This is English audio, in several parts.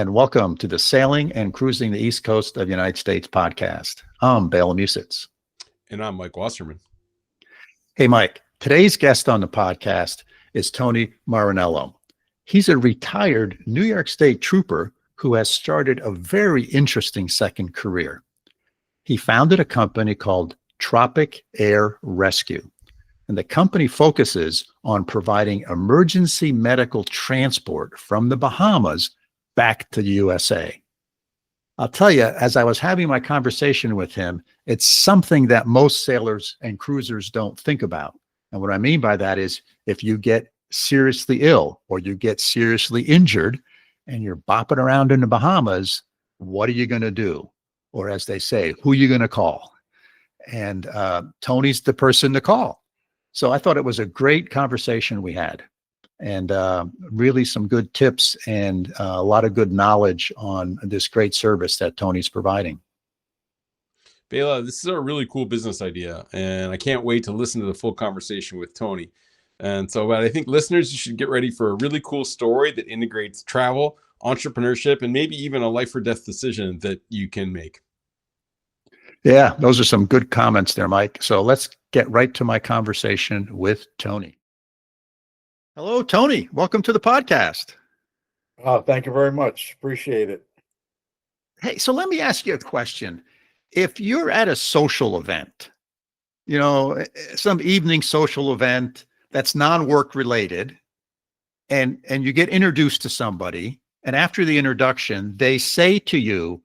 and welcome to the Sailing and Cruising the East Coast of the United States podcast. I'm Bela Musitz. And I'm Mike Wasserman. Hey, Mike. Today's guest on the podcast is Tony Marinello. He's a retired New York State trooper who has started a very interesting second career. He founded a company called Tropic Air Rescue, and the company focuses on providing emergency medical transport from the Bahamas back to the USA. I'll tell you, as I was having my conversation with him, it's something that most sailors and cruisers don't think about. And what I mean by that is if you get seriously ill or you get seriously injured and you're bopping around in the Bahamas, what are you going to do? Or as they say, who are you going to call? And Tony's the person to call. So I thought it was a great conversation we had, and really some good tips and a lot of good knowledge on this great service that Tony's providing. Bela, this is a really cool business idea, and I can't wait to listen to the full conversation with Tony. And so, but I think listeners, you should get ready for a really cool story that integrates travel, entrepreneurship, and maybe even a life or death decision that you can make. Yeah, those are some good comments there, Mike. So let's get right to my conversation with Tony. Hello, Tony. Welcome to the podcast. Oh, thank you very much. Appreciate it. Hey, so let me ask you a question. If you're at a social event, some evening social event that's non-work related, and you get introduced to somebody, and after the introduction, they say to you,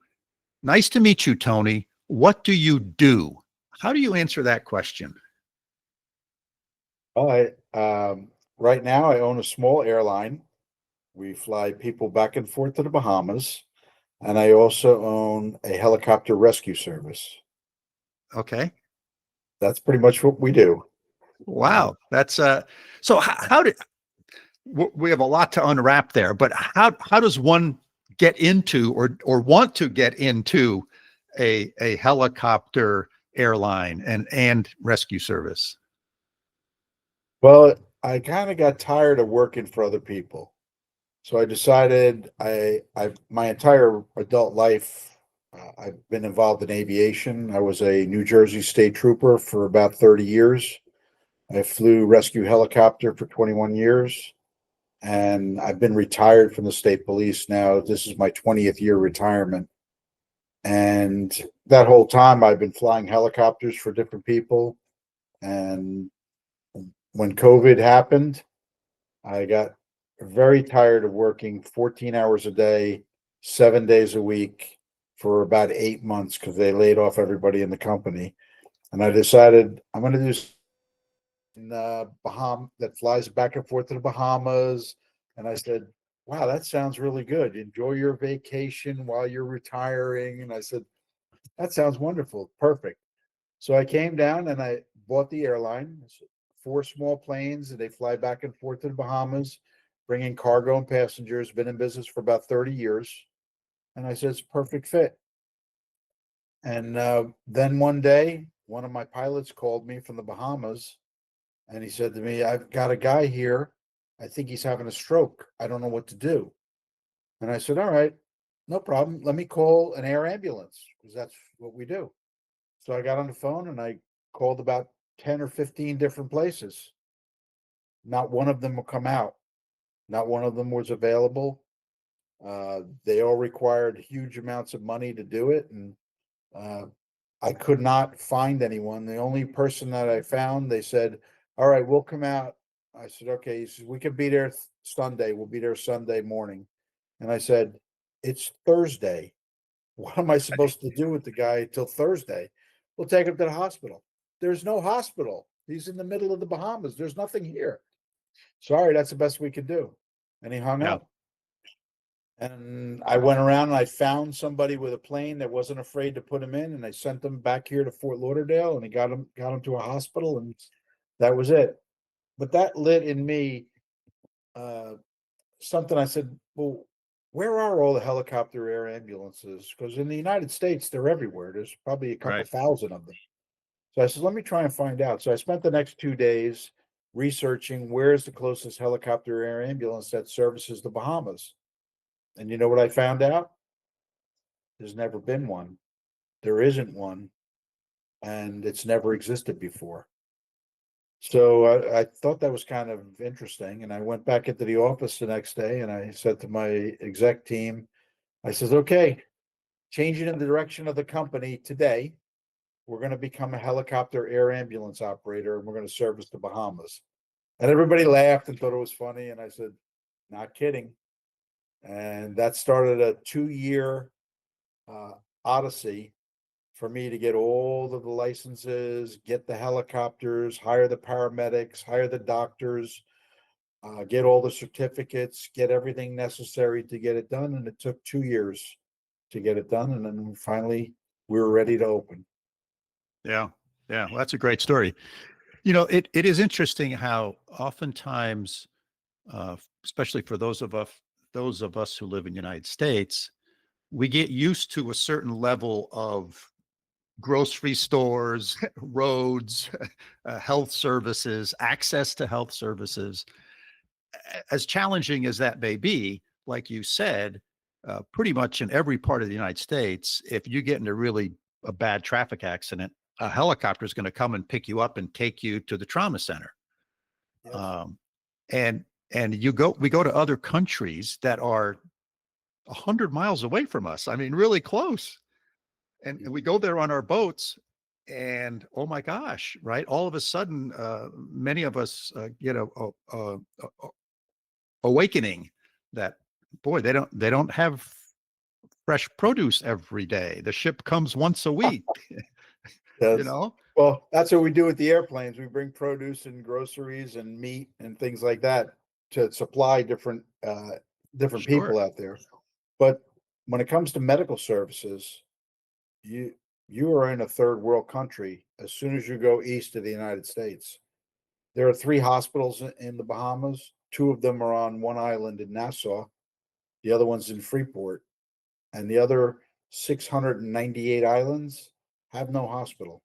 "Nice to meet you, Tony. What do you do?" How do you answer that question? Well, right now I own a small airline. We fly people back and forth to the Bahamas, and I also own a helicopter rescue service. Okay. That's pretty much what we do. Wow. That's so how did we have a lot to unwrap there, but how does one get into or want to get into a helicopter airline and rescue service? Well, I kind of got tired of working for other people. So I decided my entire adult life, I've been involved in aviation. I was a New Jersey state trooper for about 30 years. I flew rescue helicopter for 21 years, and I've been retired from the state police now. This is my 20th year retirement. And that whole time I've been flying helicopters for different people. And when COVID happened, I got very tired of working 14 hours a day, 7 days a week for about 8 months because they laid off everybody in the company. And I decided I'm going to do in Bahamas that flies back and forth to the Bahamas. And I said, wow, that sounds really good. Enjoy your vacation while you're retiring. And I said, that sounds wonderful. Perfect. So I came down and I bought the airline, 4 small planes, and they fly back and forth to the Bahamas, bringing cargo and passengers. Been in business for about 30 years. And I said, it's a perfect fit. And then one day, one of my pilots called me from the Bahamas, and he said to me, I've got a guy here. I think he's having a stroke. I don't know what to do. And I said, all right, no problem. Let me call an air ambulance, because that's what we do. So I got on the phone and I called about 10 or 15 different places. Not one of them will come out. Not one of them was available. They all required huge amounts of money to do it. And I could not find anyone. The only person that I found, they said, all right, we'll come out. I said, okay. He said, we can be there Sunday. We'll be there Sunday morning. And I said, it's Thursday. What am I supposed to do with the guy till Thursday? We'll take him to the hospital. There's no hospital. He's in the middle of the Bahamas. There's nothing here. Sorry, that's the best we could do. And he hung up. And I went around and I found somebody with a plane that wasn't afraid to put him in, and I sent him back here to Fort Lauderdale, and he got him to a hospital, and that was it. But that lit in me something. I said, well, where are all the helicopter air ambulances? Because in the United States, they're everywhere. There's probably a couple thousand of them. So I said, let me try and find out. So I spent the next 2 days researching where's the closest helicopter air ambulance that services the Bahamas. And you know what I found out? There's never been one. There isn't one, and it's never existed before. So I thought that was kind of interesting. And I went back into the office the next day and I said to my exec team, I says, okay, changing in the direction of the company today, we're going to become a helicopter air ambulance operator and we're going to service the Bahamas. And everybody laughed and thought it was funny. And I said, not kidding. And that started a 2-year odyssey for me to get all of the licenses, get the helicopters, hire the paramedics, hire the doctors, get all the certificates, get everything necessary to get it done. And it took 2 years to get it done. And then finally we were ready to open. Yeah. Yeah. Well, that's a great story. You know, it is interesting how oftentimes, especially for those of us who live in the United States, we get used to a certain level of grocery stores, roads, health services, access to health services. As challenging as that may be, like you said, pretty much in every part of the United States, if you get in a bad traffic accident, a helicopter is going to come and pick you up and take you to the trauma center. Yes. And we go to other countries that are 100 miles away from us. I mean, really close. And we go there on our boats and oh my gosh, right? All of a sudden, many of us get a awakening that, boy, they don't have fresh produce every day. The ship comes once a week, you know? Well, that's what we do with the airplanes. We bring produce and groceries and meat and things like that to supply different Sure. people out there. But when it comes to medical services, you are in a third world country as soon as you go east of the United States. There are 3 hospitals in the Bahamas. 2 of them are on one island in Nassau. The other one's in Freeport. And the other 698 islands have no hospital.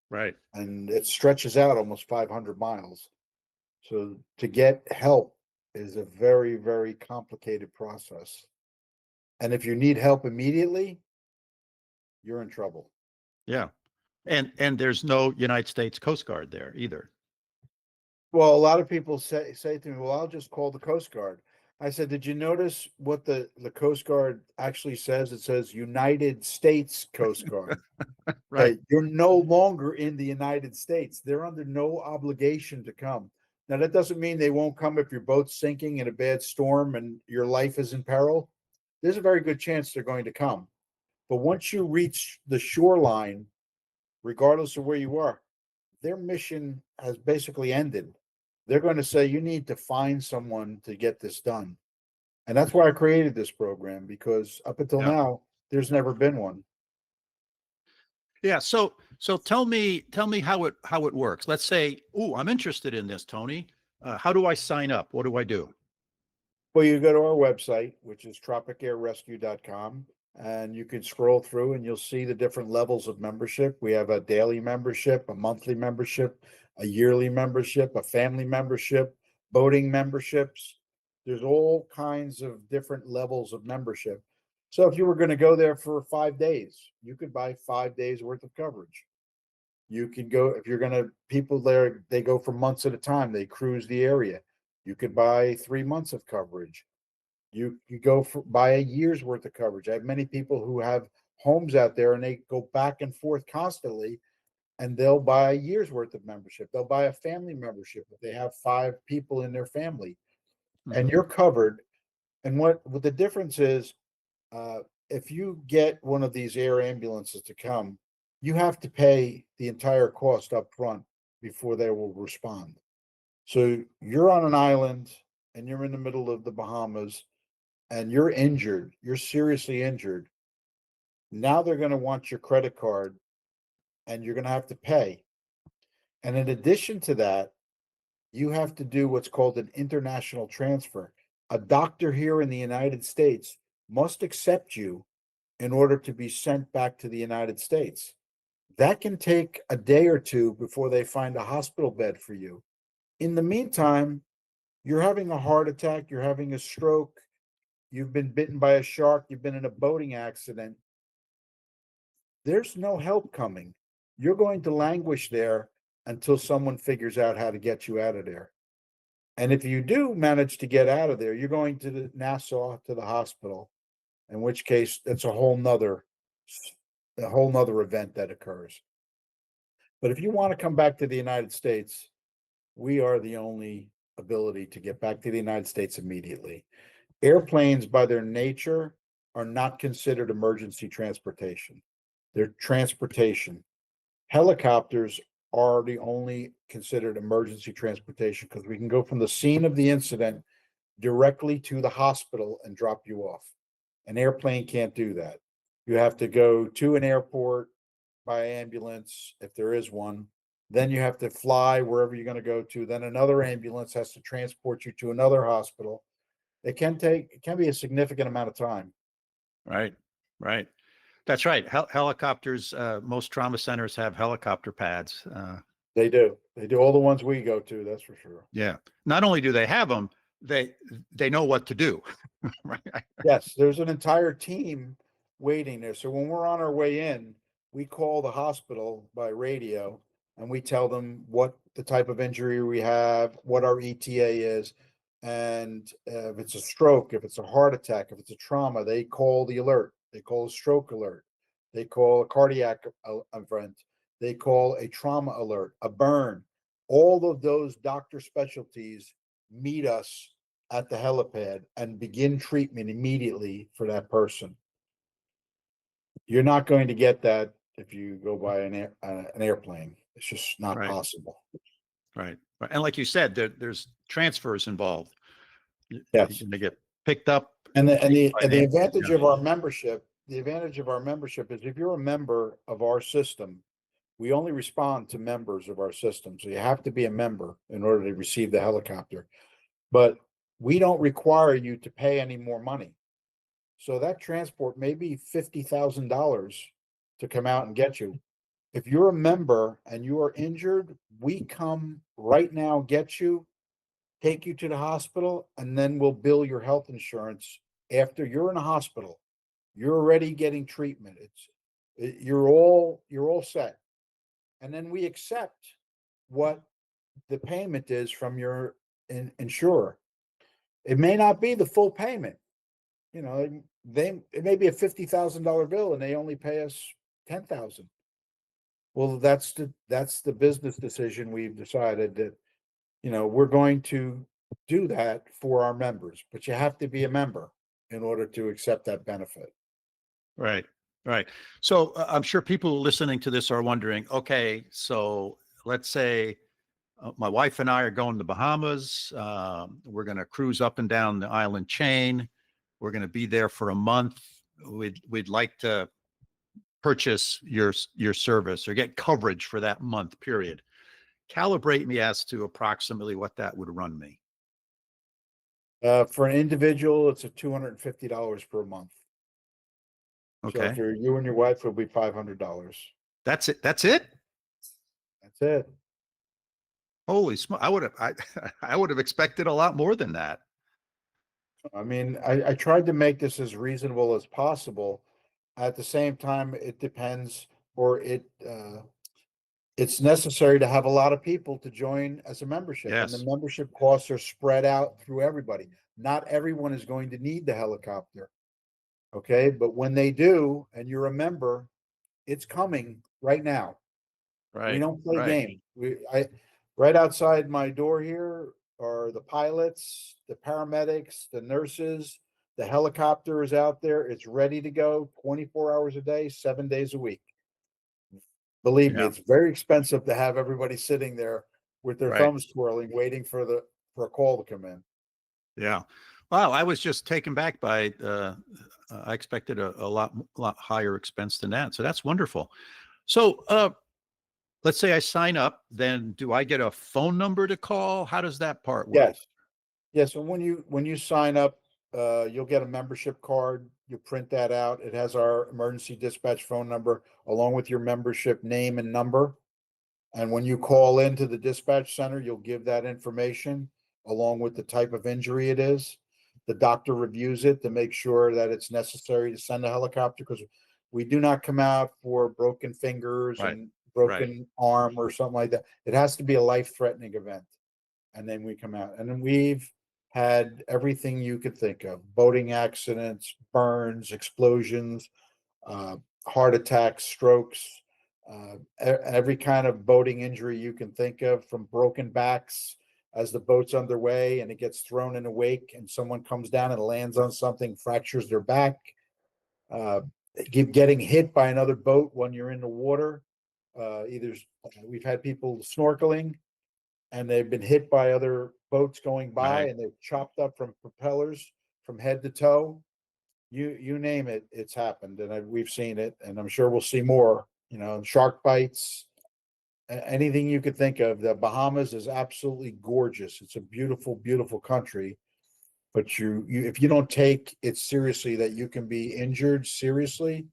Right. And it stretches out almost 500 miles. So to get help is a very, very complicated process. And if you need help immediately, you're in trouble. Yeah. And there's no United States Coast Guard there either. Well, a lot of people say to me, well, I'll just call the Coast Guard. I said, did you notice what the Coast Guard actually says? It says United States Coast Guard. Right. You're no longer in the United States. They're under no obligation to come. Now, that doesn't mean they won't come if your boat's sinking in a bad storm and your life is in peril. There's a very good chance they're going to come. But once you reach the shoreline, regardless of where you are, their mission has basically ended. They're going to say, you need to find someone to get this done. And that's why I created this program, because up until now, there's never been one. Yeah. So tell me how it works. Let's say, oh, I'm interested in this, Tony. How do I sign up? What do I do? Well, you go to our website, which is tropicairrescue.com, and you can scroll through and you'll see the different levels of membership. We have a daily membership, a monthly membership, a yearly membership, a family membership, boating memberships. There's all kinds of different levels of membership. So if you were going to go there for 5 days, you could buy 5 days worth of coverage. You can go, if you're going to, people there, they go for months at a time. They cruise the area. You could buy 3 months of coverage. You go buy a year's worth of coverage. I have many people who have homes out there and they go back and forth constantly, and they'll buy a year's worth of membership. They'll buy a family membership if they have 5 people in their family, and you're covered. And what the difference is, if you get one of these air ambulances to come, you have to pay the entire cost up front before they will respond. So you're on an island and you're in the middle of the Bahamas and you're injured, you're seriously injured. Now they're going to want your credit card and you're going to have to pay. And in addition to that, you have to do what's called an international transfer. A doctor here in the United States must accept you in order to be sent back to the United States. That can take a day or 2 before they find a hospital bed for you. In the meantime, you're having a heart attack, you're having a stroke, you've been bitten by a shark, you've been in a boating accident, there's no help coming. You're going to languish there until someone figures out how to get you out of there. And if you do manage to get out of there, you're going to the Nassau to the hospital, in which case that's a whole nother event that occurs. But if you want to come back to the United States, we are the only ability to get back to the United States immediately. Airplanes, by their nature, are not considered emergency transportation. They're transportation. Helicopters are the only considered emergency transportation because we can go from the scene of the incident directly to the hospital and drop you off. An airplane can't do that. You have to go to an airport by ambulance, if there is one. Then you have to fly wherever you're going to go to. Then another ambulance has to transport you to another hospital. It can be a significant amount of time. Right. Right. That's right. Helicopters, most trauma centers have helicopter pads. They do. They do. All the ones we go to, that's for sure. Yeah. Not only do they have them, they know what to do. Right. Yes, there's an entire team waiting there. So when we're on our way in, we call the hospital by radio and we tell them what the type of injury we have, what our ETA is. And if it's a stroke, if it's a heart attack, if it's a trauma, they call the alert. They call a stroke alert. They call a cardiac event. They call a trauma alert, a burn. All of those doctor specialties meet us at the helipad and begin treatment immediately for that person. You're not going to get that if you go by an airplane. It's just not Right. possible. Right. And like you said, there's transfers involved. Yes. They get picked up. And the by advantage yeah. of our membership, is if you're a member of our system, we only respond to members of our system. So you have to be a member in order to receive the helicopter. But we don't require you to pay any more money. So that transport may be $50,000 to come out and get you. If you're a member and you are injured, we come right now, get you, take you to the hospital, and then we'll bill your health insurance after you're in a hospital. You're already getting treatment. You're all set. And then we accept what the payment is from your insurer. It may not be the full payment. You know, it may be a $50,000 bill and they only pay us $10,000. Well, that's the business decision we've decided that, you know, we're going to do that for our members, but you have to be a member in order to accept that benefit. Right. Right. So I'm sure people listening to this are wondering, okay, so let's say my wife and I are going to Bahamas. We're going to cruise up and down the island chain. We're going to be there for a month. We'd like to purchase your service or get coverage for that month period. Calibrate me as to approximately what that would run me. For an individual, it's a $250 per month. Okay. So for you and your wife, it'll be $500. That's it. That's it. That's it. Holy smoke! I would have expected a lot more than that. I mean, I tried to make this as reasonable as possible. At the same time, it depends, or it's necessary to have a lot of people to join as a membership. Yes. And the membership costs are spread out through everybody. Not everyone is going to need the helicopter. Okay, but when they do, and you're a member, it's coming right now. Right. We don't play right. games. Right outside my door here are the pilots, the paramedics, the nurses. The helicopter is out there. It's ready to go 24 hours a day, 7 days a week. Believe me, Yeah. it's very expensive to have everybody sitting there with their Right. thumbs twirling, waiting for a call to come in. Yeah. Wow. I was just taken back by, I expected a lot higher expense than that. So that's wonderful. So, let's say I sign up, then do I get a phone number to call? How does that part work? Yes. Yes. And when you sign up, you'll get a membership card. You print that out. It has our emergency dispatch phone number along with your membership name and number. And when you call into the dispatch center, you'll give that information along with the type of injury it is. The doctor reviews it to make sure that it's necessary to send a helicopter, because we do not come out for broken fingers Right. and broken arm or something like that. It has to be a life-threatening event. And then we come out. And then we've had everything you could think of: boating accidents, burns, explosions, heart attacks, strokes, every kind of boating injury you can think of, from broken backs as the boat's underway and it gets thrown in a wake and someone comes down and lands on something, fractures their back, uh, getting hit by another boat when you're in the water. Either we've had people snorkeling and they've been hit by other boats going by, Right. and they're chopped up from propellers from head to toe. You name it, it's happened, and we've seen it, and I'm sure we'll see more. Shark bites, anything you could think of. The Bahamas is absolutely gorgeous. It's a beautiful, beautiful country, but you if you don't take it seriously that you can be injured seriously,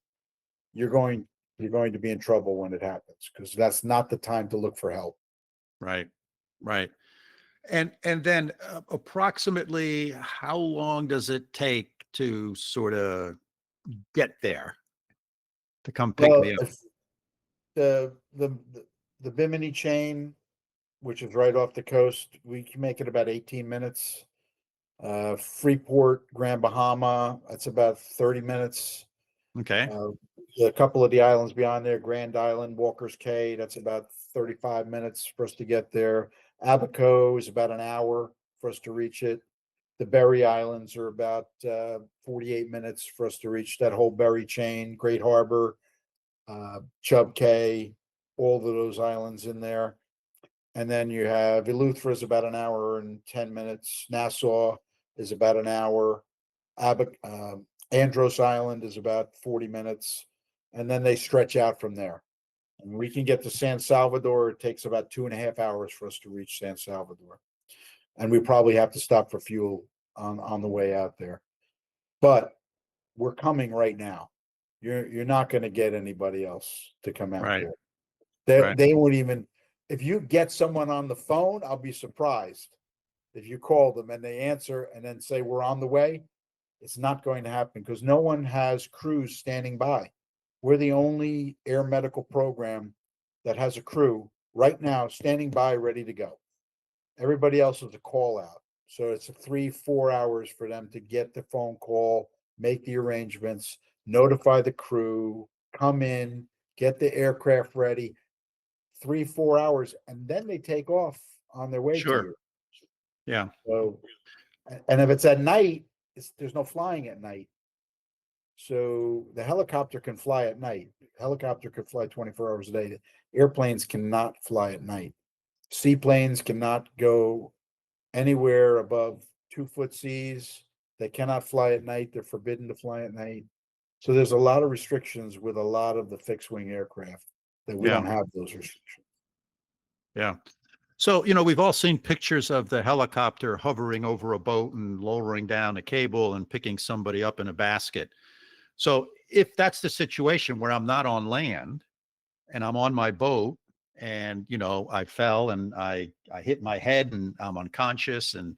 you're going to be in trouble when it happens, because that's not the time to look for help. Right. Right. And then approximately how long does it take to sort of get there, to come pick Well, me up? if the Bimini chain, which is right off the coast, we can make it about 18 minutes. Freeport, Grand Bahama, that's about 30 minutes. Okay. A couple of the islands beyond there, Grand Island, Walker's Cay, that's about 35 minutes for us to get there. Abaco is about an hour for us to reach it. The Berry Islands are about 48 minutes for us to reach that whole Berry chain. Great Harbor, Chub Cay, all of those islands in there. And then you have Eleuthera is about an hour and 10 minutes. Nassau is about an hour. Andros Island is about 40 minutes. And then they stretch out from there. And we can get to San Salvador. It takes about 2.5 hours for us to reach San Salvador. And we probably have to stop for fuel on the way out there. But we're coming right now. You're not going to get anybody else to come out Right. there. Right. They won't even, if you get someone on the phone, I'll be surprised if you call them and they answer and then say we're on the way. It's not going to happen, because no one has crews standing by. We're the only air medical program that has a crew right now standing by, ready to go. Everybody else is a call out. So it's 3-4 hours for them to get the phone call, make the arrangements, notify the crew, come in, get the aircraft ready. 3-4 hours, and then they take off on their way to Sure. you. Yeah. So, and if it's at night, there's no flying at night. So the helicopter can fly at night. Helicopter could fly 24 hours a day. Airplanes cannot fly at night. Seaplanes cannot go anywhere above 2-foot seas. They cannot fly at night. They're forbidden to fly at night. So there's a lot of restrictions with a lot of the fixed wing aircraft that we Yeah. don't have those restrictions. Yeah. So, we've all seen pictures of the helicopter hovering over a boat and lowering down a cable and picking somebody up in a basket. So if that's the situation where I'm not on land and I'm on my boat and, I fell and I hit my head and I'm unconscious, and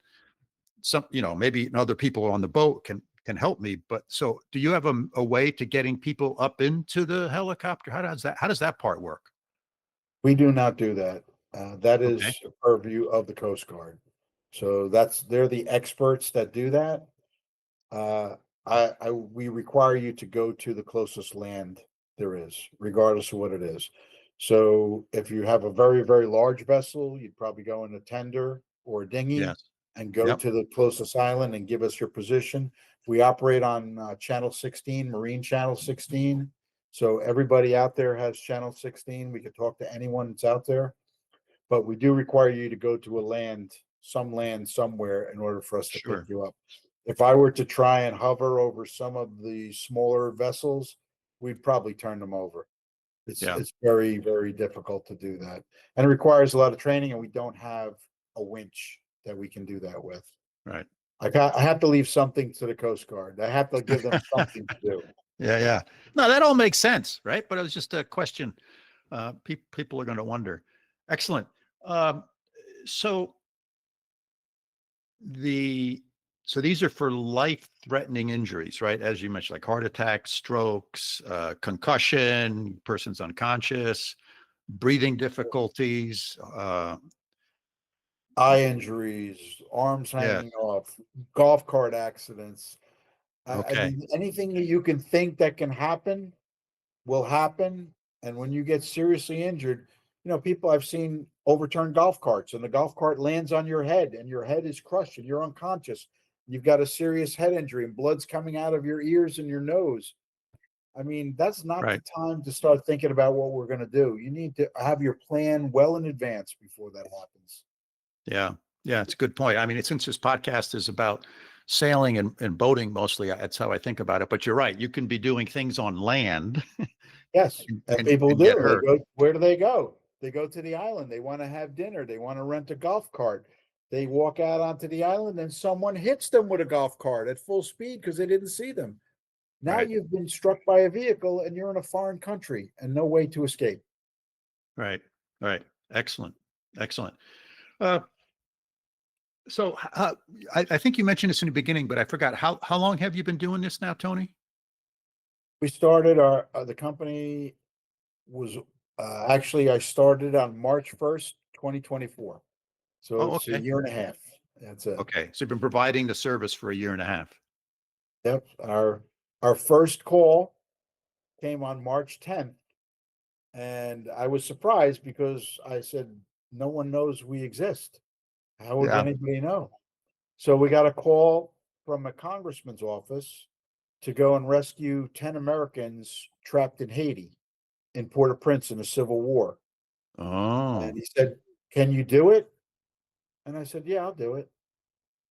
maybe other people on the boat can help me. But so do you have a way to getting people up into the helicopter? How does that part work? We do not do that. That Okay. is a purview of the Coast Guard. So they're the experts that do that. We require you to go to the closest land there is, regardless of what it is. So if you have a very, very large vessel, you'd probably go in a tender or a dinghy Yes. and go Yep. to the closest island and give us your position. We operate on Channel 16, Marine Channel 16. So everybody out there has Channel 16. We can talk to anyone that's out there, but we do require you to go to land somewhere in order for us to Sure. pick you up. If I were to try and hover over some of the smaller vessels, we'd probably turn them over. Yeah. It's very, very difficult to do that. And it requires a lot of training, and we don't have a winch that we can do that with. Right. I have to leave something to the Coast Guard. I have to give them something to do. Yeah. Yeah. No, that all makes sense. Right. But it was just a question. People are going to wonder. Excellent. So the So these are for life-threatening injuries, right? As you mentioned, like heart attacks, strokes, concussion, person's unconscious, breathing difficulties. Eye injuries, arms Yeah. hanging off, golf cart accidents. I Okay. mean, anything that you can think that can happen will happen. And when you get seriously injured, people I've seen overturn golf carts and the golf cart lands on your head and your head is crushed and you're unconscious. You've got a serious head injury and blood's coming out of your ears and your nose. I mean, that's not the Right. time to start thinking about what we're going to do. You need to have your plan well in advance before that happens. Yeah. Yeah. It's a good point. I mean, since this podcast is about sailing and boating mostly, that's how I think about it. But you're right. You can be doing things on land Yes, and people and get do. They hurt. go. Where do they go? They go to the island. They want to have dinner. They want to rent a golf cart. They walk out onto the island, and someone hits them with a golf cart at full speed because they didn't see them. Now Right. you've been struck by a vehicle, and you're in a foreign country, and no way to escape. Right. Right. Excellent. Excellent. Uh, so I think you mentioned this in the beginning, but I forgot. How long have you been doing this now, Tony? We started the company was actually I started on March 1st, 2024. So Oh, it's a okay. year and a half. That's it. Okay. So you've been providing the service for a year and a half. Yep. Our first call came on March 10th, and I was surprised because I said, no one knows we exist. How would Yeah. anybody know? So we got a call from a congressman's office to go and rescue 10 Americans trapped in Haiti in Port-au-Prince in the Civil War. Oh, And he said, can you do it? And I said, yeah, I'll do it.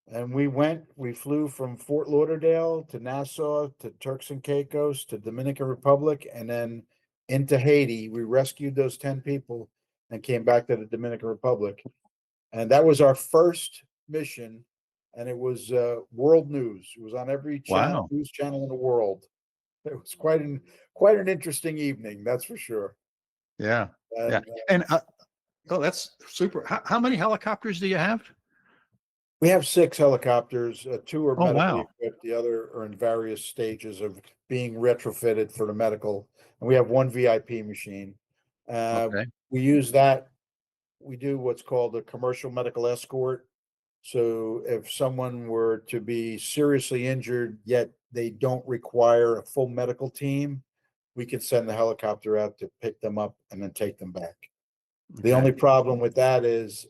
And we flew from Fort Lauderdale to Nassau to Turks and Caicos to Dominican Republic and then into Haiti. We rescued those 10 people and came back to the Dominican Republic. And that was our first mission. And it was world news. It was on every wow. news channel in the world. It was quite an interesting evening, that's for sure. Yeah. Yeah. And And oh, that's super. How many helicopters do you have? we have 6 helicopters. 2 are Oh, medically wow. equipped. The other are in various stages of being retrofitted for the medical. And we have 1 VIP machine. Okay. We use that. We do what's called a commercial medical escort. So if someone were to be seriously injured, yet they don't require a full medical team, we can send the helicopter out to pick them up and then take them back. The Okay. only problem with that is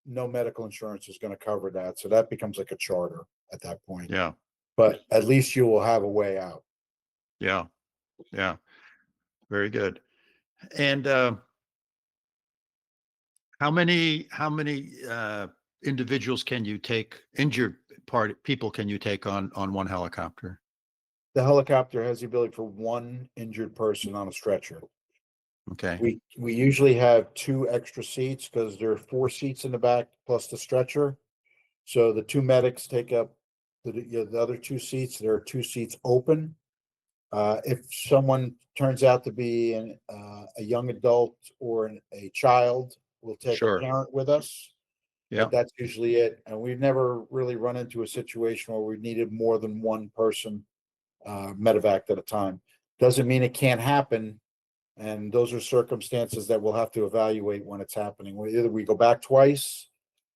no medical insurance is going to cover that. So that becomes like a charter at that point. Yeah. But at least you will have a way out. Yeah. Yeah. Very good. And how many individuals can you take, injured people can you take on one helicopter? The helicopter has the ability for 1 injured person on a stretcher. Okay. We usually have 2 extra seats because there are 4 seats in the back plus the stretcher. So the 2 medics take up the other 2 seats. There are 2 seats open. If someone turns out to be a young adult or a child, we'll take a Sure. parent with us. Yeah. But that's usually it. And we've never really run into a situation where we needed more than 1 person medevac at a time. Doesn't mean it can't happen. And those are circumstances that we'll have to evaluate when it's happening. Either we go back twice,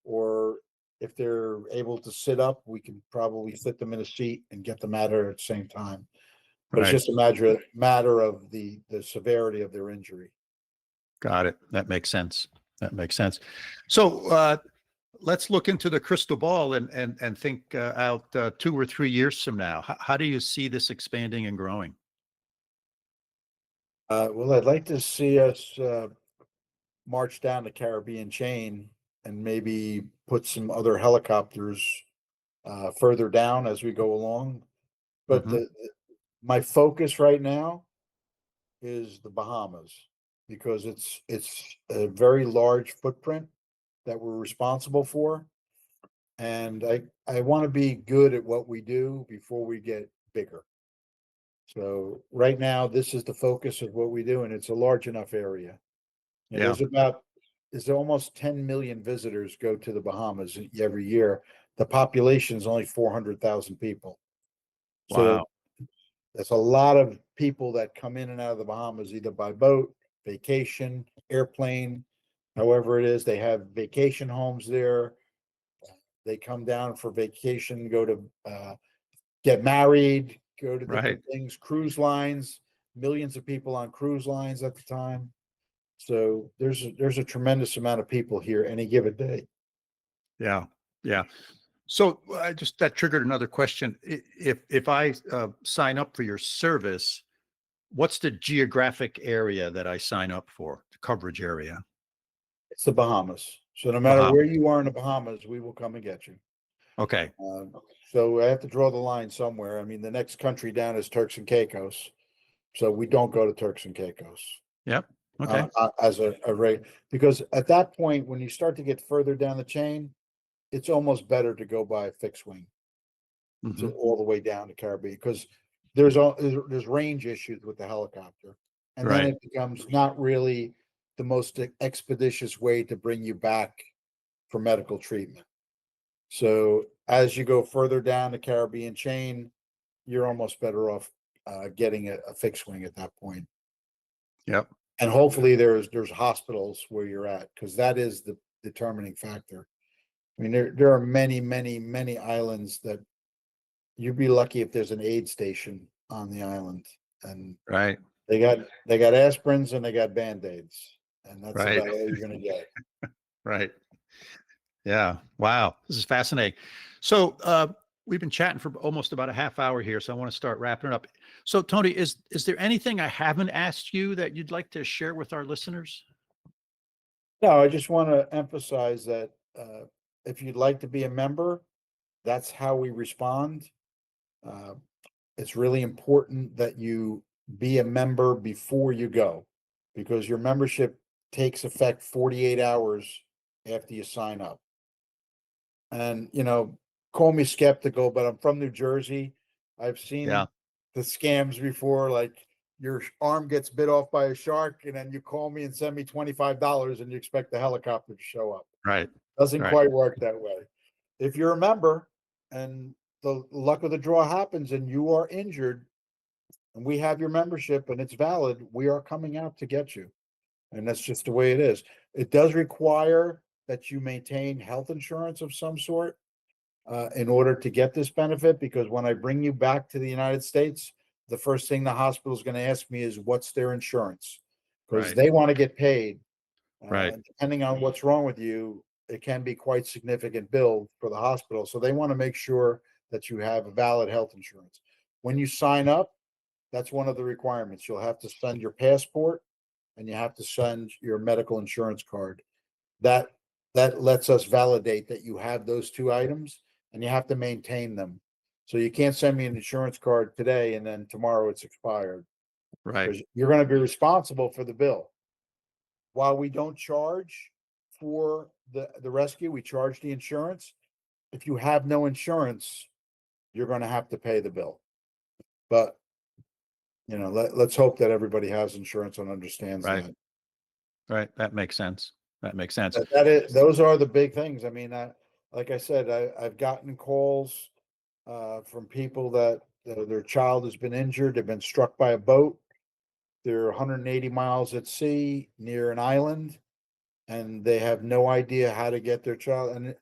or if they're able to sit up, we can probably fit them in a seat and get them out at the same time. But it's Right. just a matter of the severity of their injury. Got it. That makes sense. That makes sense. So let's look into the crystal ball and think out 2 or 3 years from now. How do you see this expanding and growing? Well, I'd like to see us march down the Caribbean chain and maybe put some other helicopters further down as we go along. But Mhm. my focus right now is the Bahamas because it's a very large footprint that we're responsible for. And I want to be good at what we do before we get bigger. So right now, this is the focus of what we do, and it's a large enough area. Yeah. There's almost 10 million visitors go to the Bahamas every year. the population is only 400,000 people. So Wow. that's a lot of people that come in and out of the Bahamas, either by boat, vacation, airplane, however it is. They have vacation homes there. They come down for vacation, go to get married, go to Right. different things, cruise lines, millions of people on cruise lines at the time. So there's a tremendous amount of people here any given day. Yeah. Yeah. So that triggered another question. If I sign up for your service, what's the geographic area that I sign up for, the coverage area? It's the Bahamas. So no matter where you are in the Bahamas, we will come and get you. Okay. So I have to draw the line somewhere. I mean, the next country down is Turks and Caicos. So we don't go to Turks and Caicos. Yep. Okay. As a rate, because at that point, when you start to get further down the chain, it's almost better to go by a fixed wing to all the way down to Caribbean, because there's range issues with the helicopter, and then Right. it becomes not really the most expeditious way to bring you back for medical treatment. So as you go further down the Caribbean chain, you're almost better off getting a fixed wing at that point. Yep. And hopefully there's hospitals where you're at, because that is the determining factor. I mean, there are many, many, many islands that you'd be lucky if there's an aid station on the island, and Right. they got aspirins and they got Band-Aids, and that's Right. about all you're going to get. Right. Yeah. Wow. This is fascinating. So we've been chatting for almost about a half hour here, so I want to start wrapping it up. So Tony, is there anything I haven't asked you that you'd like to share with our listeners? No, I just want to emphasize that if you'd like to be a member, that's how we respond. It's really important that you be a member before you go, because your membership takes effect 48 hours after you sign up. And, call me skeptical, but I'm from New Jersey. I've seen Yeah. the scams before, like your arm gets bit off by a shark, and then you call me and send me $25 and you expect the helicopter to show up. Right. Doesn't Right. quite work that way. If you're a member and the luck of the draw happens and you are injured and we have your membership and it's valid, we are coming out to get you. And that's just the way it is. It does require that you maintain health insurance of some sort in order to get this benefit, because when I bring you back to the United States, the first thing the hospital is going to ask me is what's their insurance, because Right. they want to get paid. Right. Depending on what's wrong with you, it can be quite significant bill for the hospital. So they want to make sure that you have a valid health insurance. When you sign up, that's one of the requirements. You'll have to send your passport and you have to send your medical insurance card. That lets us validate that you have those two items, and you have to maintain them. So you can't send me an insurance card today and then tomorrow it's expired. Right. You're going to be responsible for the bill. While we don't charge for the rescue, we charge the insurance. If you have no insurance, you're going to have to pay the bill. But let's hope that everybody has insurance and understands Right. that. Right. That makes sense. That makes sense. Those are the big things. I mean, like I said, I've gotten calls from people that their child has been injured. They've been struck by a boat. They're 180 miles at sea near an island, and they have no idea how to get their child. And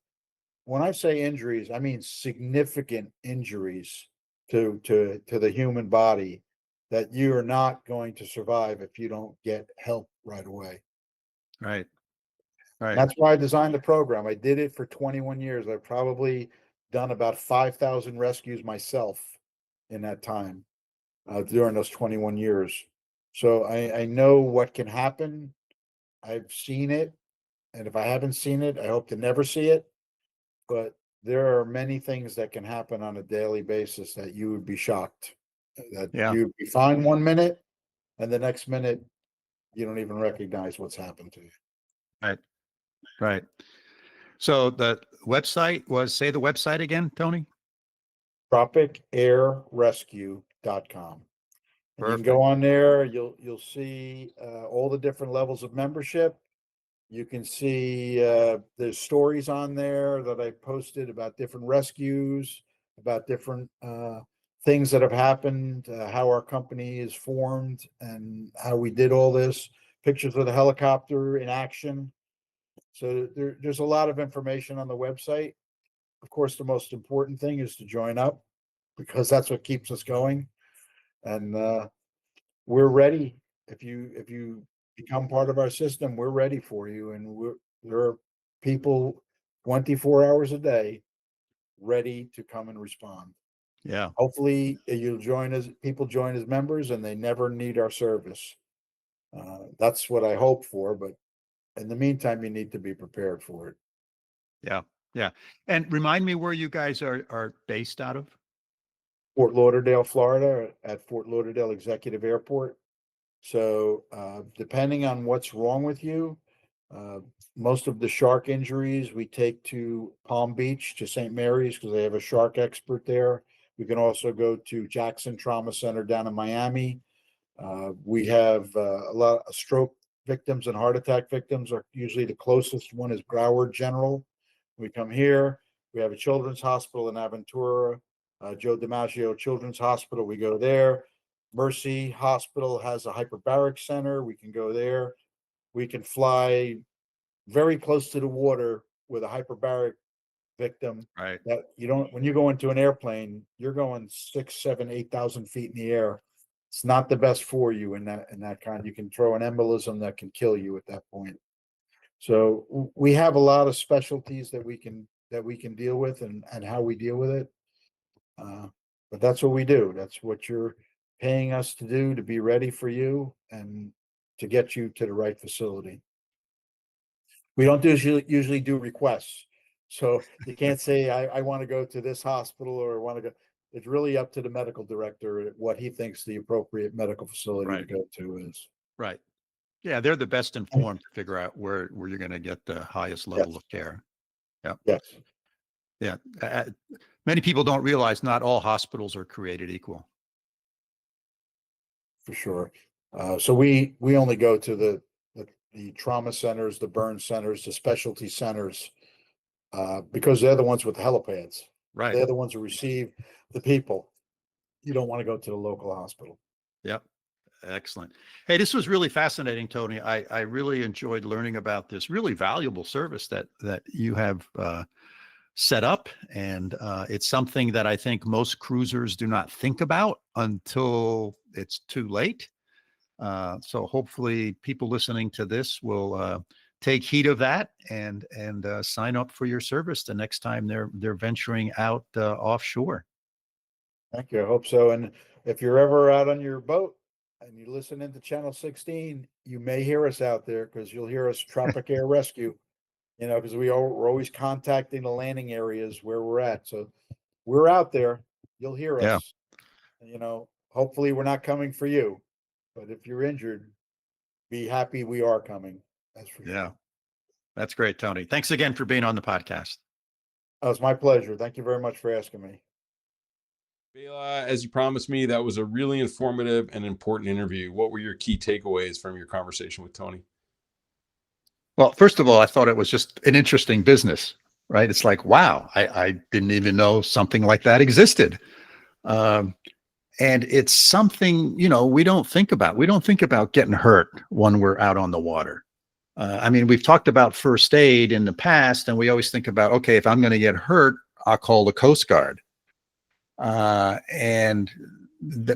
when I say injuries, I mean significant injuries to the human body that you are not going to survive if you don't get help right away. Right. Right. That's why I designed the program. I did it for 21 years. I've probably done about 5,000 rescues myself in that time during those 21 years. So I know what can happen. I've seen it. And if I haven't seen it, I hope to never see it. But there are many things that can happen on a daily basis that you would be shocked that you'd be fine 1 minute and the next minute you don't even recognize what's happened to you. Right. Right. So the website was, say the website again, Tony? TropicAirRescue.com. And you can Perfect. go on there, you'll see all the different levels of membership. You can see there's stories on there that I posted about different rescues, about different things that have happened, how our company is formed, and how we did all this. Pictures of the helicopter in action. So there's a lot of information on the website. Of course, the most important thing is to join up, because that's what keeps us going. And we're ready. If you become part of our system, we're ready for you. And there are people 24 hours a day ready to come and respond. Yeah. Hopefully you'll join us. People join as members and they never need our service. That's what I hope for. But in the meantime, you need to be prepared for it. Yeah. Yeah. And remind me where you guys are based out of. Fort Lauderdale, Florida, at Fort Lauderdale Executive Airport. So depending on what's wrong with you, most of the shark injuries we take to Palm Beach, to St. Mary's, because they have a shark expert there. We can also go to Jackson Trauma Center down in Miami. We have a lot of stroke victims and heart attack victims are usually the closest one is Broward General. We come here. We have a children's hospital in Aventura, Joe DiMaggio Children's Hospital. We go there. Mercy Hospital has a hyperbaric center. We can go there. We can fly very close to the water with a hyperbaric victim. Right. That you don't, when you go into an airplane, you're going 6, 7, 8,000 feet in the air. It's not the best for you in that kind. You can throw an embolism that can kill you at that point. So we have a lot of specialties that we can deal with and how we deal with it. But that's what we do. That's what you're paying us to do, to be ready for you and to get you to the right facility. We don't usually do requests. So you can't say, I want to go to this hospital or want to go. It's really up to the medical director what he thinks the appropriate medical facility to go to is. Right. Yeah, they're the best informed to figure out where you're going to get the highest level of care. Yeah. Yes. Yeah. Many people don't realize not all hospitals are created equal. For sure. So we only go to the trauma centers, the burn centers, the specialty centers, because they're the ones with the helipads. Right. They're the ones who receive the people. You don't want to go to the local hospital. Yep. Excellent. Hey, this was really fascinating, Tony. I really enjoyed learning about this really valuable service that you have set up. And it's something that I think most cruisers do not think about until it's too late. So hopefully people listening to this will take heed of that and sign up for your service the next time they're venturing out offshore. Thank you. I hope so. And if you're ever out on your boat and you listen into Channel 16, you may hear us out there, because you'll hear us Tropic Air Rescue, because we're always contacting the landing areas where we're at. So we're out there. You'll hear us. Yeah. Hopefully we're not coming for you, but if you're injured, be happy we are coming. That's for sure. Yeah. That's great, Tony. Thanks again for being on the podcast. Oh, it's my pleasure. Thank you very much for asking me. Bela, as you promised me, that was a really informative and important interview. What were your key takeaways from your conversation with Tony? Well, first of all, I thought it was just an interesting business, right? It's like, wow, I didn't even know something like that existed. And it's something, we don't think about. We don't think about getting hurt when we're out on the water. I mean, we've talked about first aid in the past, and we always think about, okay, if I'm going to get hurt, I'll call the Coast Guard. And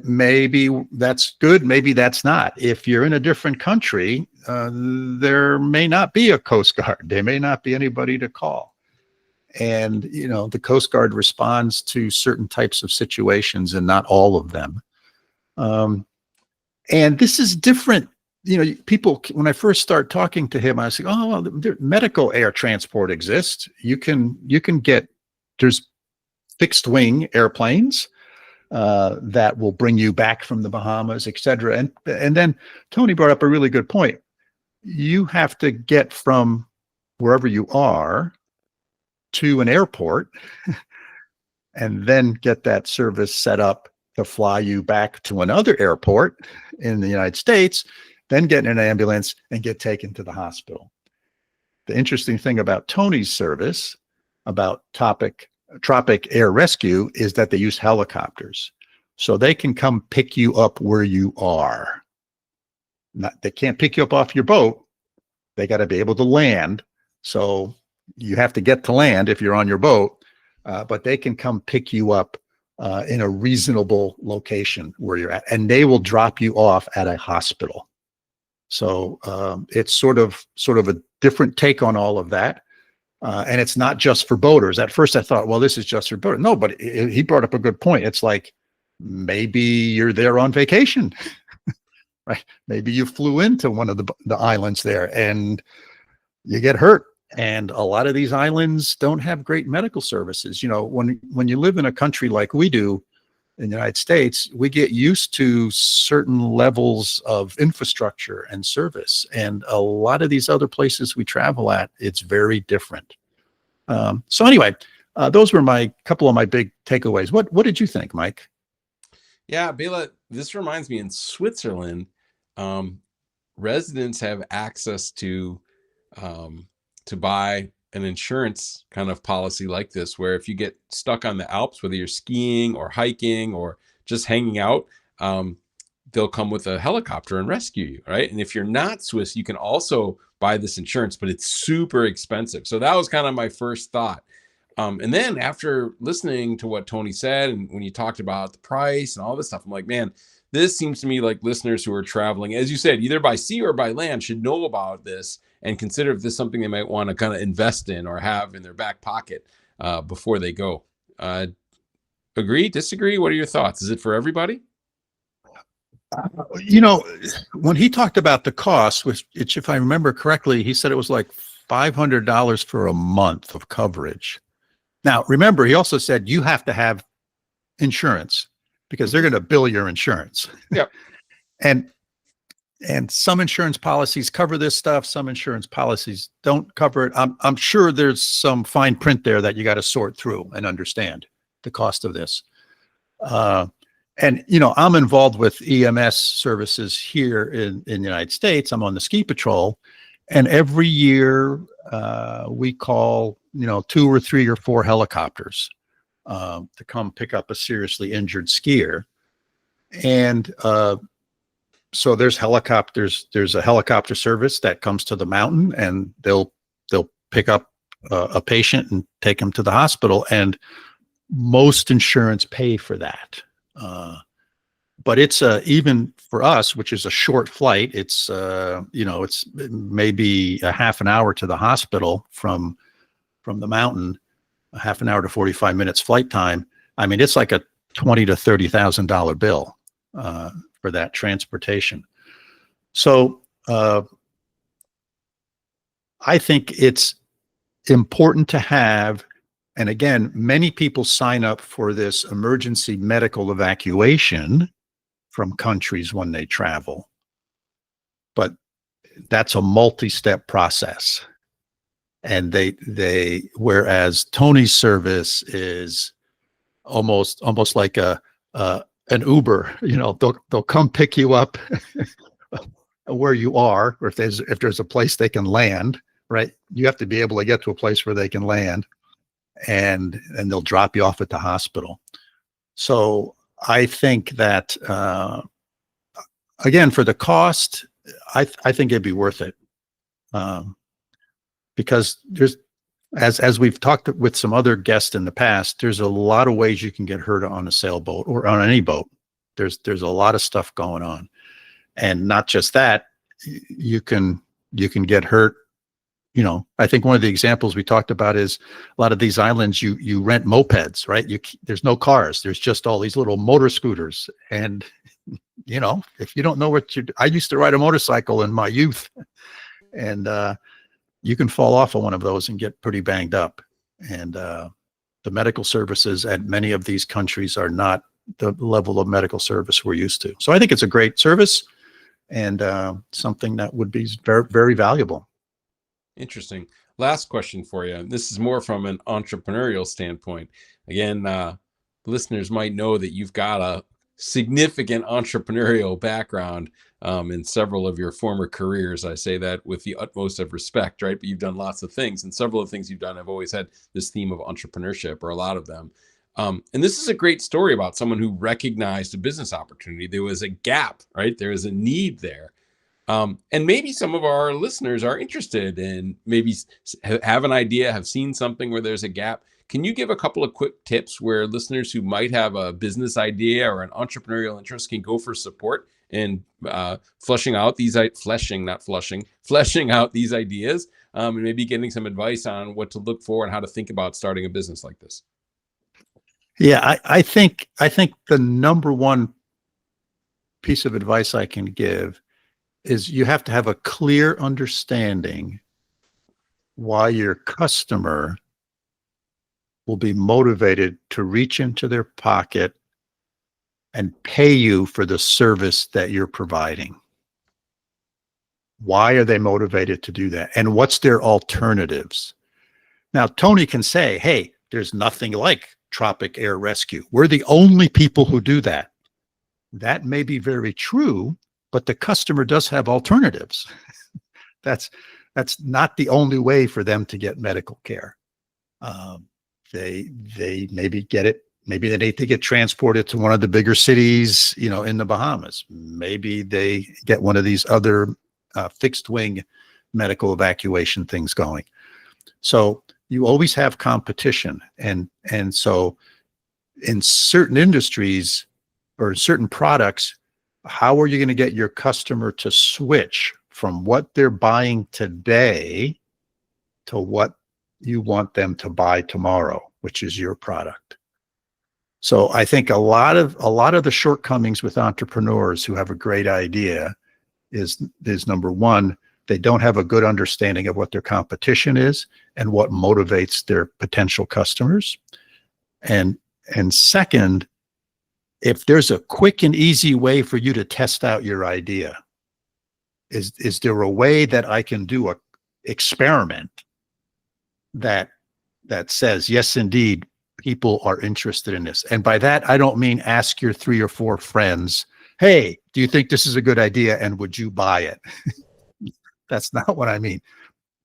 maybe that's good. Maybe that's not. If you're in a different country, there may not be a Coast Guard. There may not be anybody to call. And, the Coast Guard responds to certain types of situations and not all of them. And this is different. People, when I first start talking to him, I say, oh, well, medical air transport exists. You can get, there's fixed wing airplanes that will bring you back from the Bahamas, et cetera. And then Tony brought up a really good point. You have to get from wherever you are to an airport and then get that service set up to fly you back to another airport in the United States, then get in an ambulance and get taken to the hospital. the interesting thing about Tony's service, about Tropic Air Rescue, is that they use helicopters. So they can come pick you up where you are. They can't pick you up off your boat. They got to be able to land. So you have to get to land if you're on your boat, but they can come pick you up in a reasonable location where you're at, and they will drop you off at a hospital. So it's sort of a different take on all of that. And it's not just for boaters. At first I thought, well, this is just for boaters. No, but he brought up a good point. It's like, maybe you're there on vacation, right? Maybe you flew into one of the islands there and you get hurt. And a lot of these islands don't have great medical services. You know, when you live in a country like we do in the United States, we get used to certain levels of infrastructure and service. And a lot of these other places we travel at, it's very different. So anyway, those were my couple of my big takeaways. What did you think, Mike? Yeah, Bela, this reminds me, in Switzerland, residents have access to buy an insurance kind of policy like this, where if you get stuck on the Alps, whether you're skiing or hiking or just hanging out, they'll come with a helicopter and rescue you, right? And if you're not Swiss, you can also buy this insurance, but it's super expensive. So that was kind of my first thought. And then after listening to what Tony said, and when you talked about the price and all this stuff, I'm like, man, this seems to me like listeners who are traveling, as you said, either by sea or by land, should know about this and consider if this is something they might want to kind of invest in or have in their back pocket before they go. Agree, disagree? What are your thoughts? Is it for everybody? You know, when he talked about the cost, which if I remember correctly, he said it was like $500 for a month of coverage. Now, remember, he also said you have to have insurance because they're going to bill your insurance. Yep. And some insurance policies cover this stuff. Some insurance policies don't cover it. I'm sure there's some fine print there that you got to sort through and understand the cost of this. And, you know, I'm involved with EMS services here in the United States. I'm on the ski patrol. And every year we call, 2 or 3 or 4 helicopters to come pick up a seriously injured skier. And so there's helicopters. There's a helicopter service that comes to the mountain, and they'll pick up a patient and take him to the hospital. And most insurance pay for that. But it's even for us, which is a short flight. It's it's maybe a half an hour to the hospital from the mountain, a half an hour to 45 minutes flight time. I mean, it's like a $20,000 to $30,000 bill for that transportation. So I think it's important to have. And again, many people sign up for this emergency medical evacuation from countries when they travel. But that's a multi-step process. And whereas Tony's service is almost like an Uber, they'll come pick you up where you are, or if there's a place they can land, right? You have to be able to get to a place where they can land. And they'll drop you off at the hospital. So I think that, again, for the cost, I think it'd be worth it. Because there's, as we've talked with some other guests in the past, there's a lot of ways you can get hurt on a sailboat or on any boat. There's a lot of stuff going on. And not just that, you can get hurt. I think one of the examples we talked about is a lot of these islands, you rent mopeds, right? There's no cars. There's just all these little motor scooters. And, if you don't know I used to ride a motorcycle in my youth, and you can fall off of one of those and get pretty banged up. And the medical services at many of these countries are not the level of medical service we're used to. So I think it's a great service and something that would be very, very valuable. Interesting. Last question for you. This is more from an entrepreneurial standpoint. Again, listeners might know that you've got significant entrepreneurial background in several of your former careers. I say that with the utmost of respect, right? But you've done lots of things, and several of the things you've done have always had this theme of entrepreneurship, or a lot of them. And this is a great story about someone who recognized a business opportunity. There was a gap, right? There is a need there. And maybe some of our listeners are interested in, maybe have an idea, have seen something where there's a gap. Can you give a couple of quick tips where listeners who might have a business idea or an entrepreneurial interest can go for support in fleshing out these ideas, and maybe getting some advice on what to look for and how to think about starting a business like this? Yeah, I think the number one piece of advice I can give is you have to have a clear understanding why your customer will be motivated to reach into their pocket and pay you for the service that you're providing. Why are they motivated to do that? And what's their alternatives? Now, Tony can say, hey, there's nothing like Tropic Air Rescue. We're the only people who do that. That may be very true, but the customer does have alternatives. That's not the only way for them to get medical care. They maybe get it. Maybe they need to get transported to one of the bigger cities, in the Bahamas. Maybe they get one of these other fixed wing medical evacuation things going. So you always have competition. And so in certain industries or certain products, how are you going to get your customer to switch from what they're buying today to what you want them to buy tomorrow, which is your product? So I think a lot of the shortcomings with entrepreneurs who have a great idea is number one, they don't have a good understanding of what their competition is and what motivates their potential customers. And second, if there's a quick and easy way for you to test out your idea, is there a way that I can do a experiment that says, yes, indeed, people are interested in this? And by that, I don't mean ask your 3 or 4 friends, hey, do you think this is a good idea and would you buy it? That's not what I mean.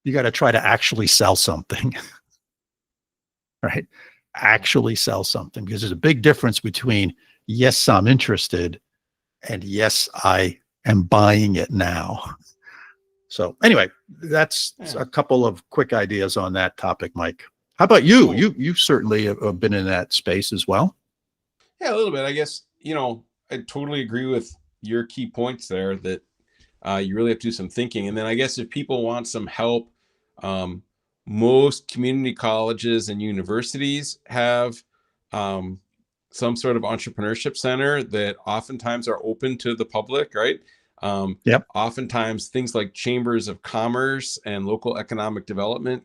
You got to try to actually sell something, right? Actually sell something, because there's a big difference between, yes, I'm interested, and yes, I am buying it now. So anyway, that's a couple of quick ideas on that topic, Mike. How about you? Cool. You certainly have been in that space as well. Yeah, a little bit. I guess, I totally agree with your key points there, that you really have to do some thinking. And then I guess if people want some help, most community colleges and universities have some sort of entrepreneurship center that oftentimes are open to the public, right? Yep. Oftentimes things like chambers of commerce and local economic development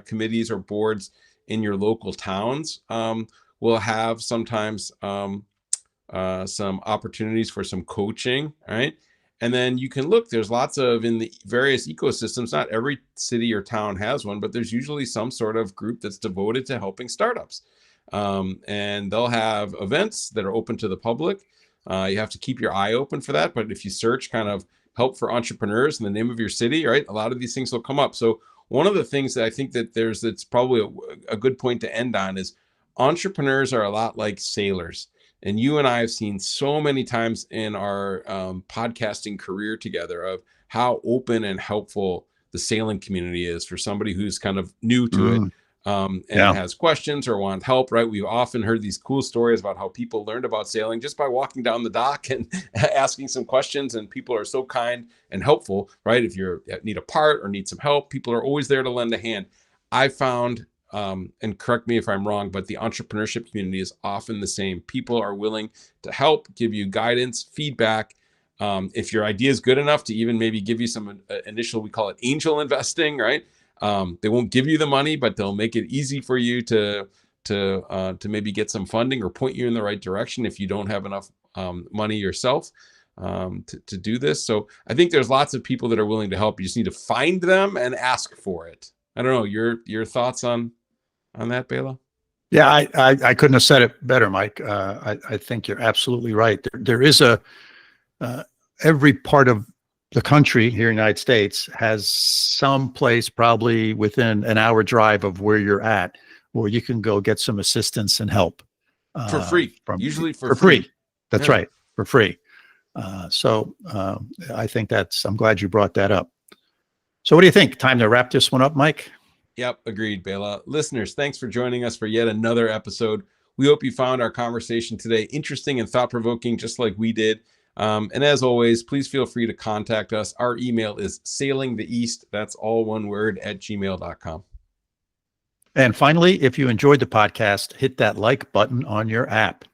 committees or boards in your local towns will have sometimes some opportunities for some coaching, right? And then you can look, there's lots of, in the various ecosystems, not every city or town has one, but there's usually some sort of group that's devoted to helping startups. And they'll have events that are open to the public. You have to keep your eye open for that. But if you search kind of help for entrepreneurs in the name of your city, right, a lot of these things will come up. So one of the things that I think that that's probably a good point to end on is entrepreneurs are a lot like sailors. And you and I have seen so many times in our podcasting career together of how open and helpful the sailing community is for somebody who's kind of new to it and has questions or want help, right? We've often heard these cool stories about how people learned about sailing just by walking down the dock and asking some questions, and people are so kind and helpful, right? If you need a part or need some help, people are always there to lend a hand. I found, and correct me if I'm wrong, but the entrepreneurship community is often the same. People are willing to help, give you guidance, feedback. If your idea is good enough to even maybe give you some initial, we call it angel investing, right? They won't give you the money, but they'll make it easy for you to maybe get some funding or point you in the right direction if you don't have enough money yourself to do this. So I think there's lots of people that are willing to help. You just need to find them and ask for it. I don't know, your thoughts on that, Bela? Yeah, I couldn't have said it better, Mike. I think you're absolutely right. There is every part of the country here in the United States has some place probably within an hour drive of where you're at, where you can go get some assistance and help. For free, usually for free. That's Yeah. right, for free. I think I'm glad you brought that up. So what do you think? Time to wrap this one up, Mike? Yep, agreed, Bela. Listeners, thanks for joining us for yet another episode. We hope you found our conversation today interesting and thought-provoking, just like we did. And as always, please feel free to contact us. Our email is sailingtheeast, that's all one word, @gmail.com. And finally, if you enjoyed the podcast, hit that like button on your app.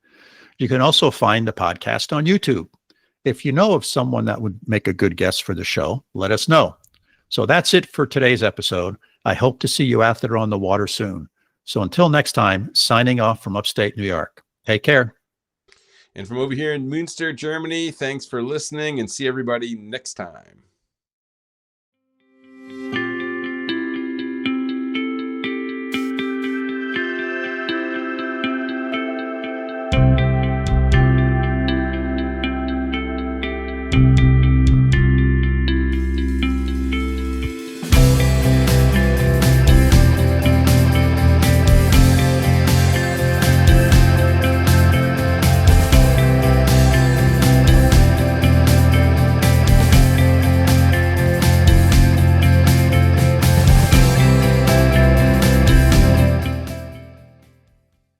You can also find the podcast on YouTube. If you know of someone that would make a good guest for the show, let us know. So that's it for today's episode. I hope to see you out there on the water soon. So until next time, signing off from upstate New York. Take care. And from over here in Münster, Germany, thanks for listening, and see everybody next time.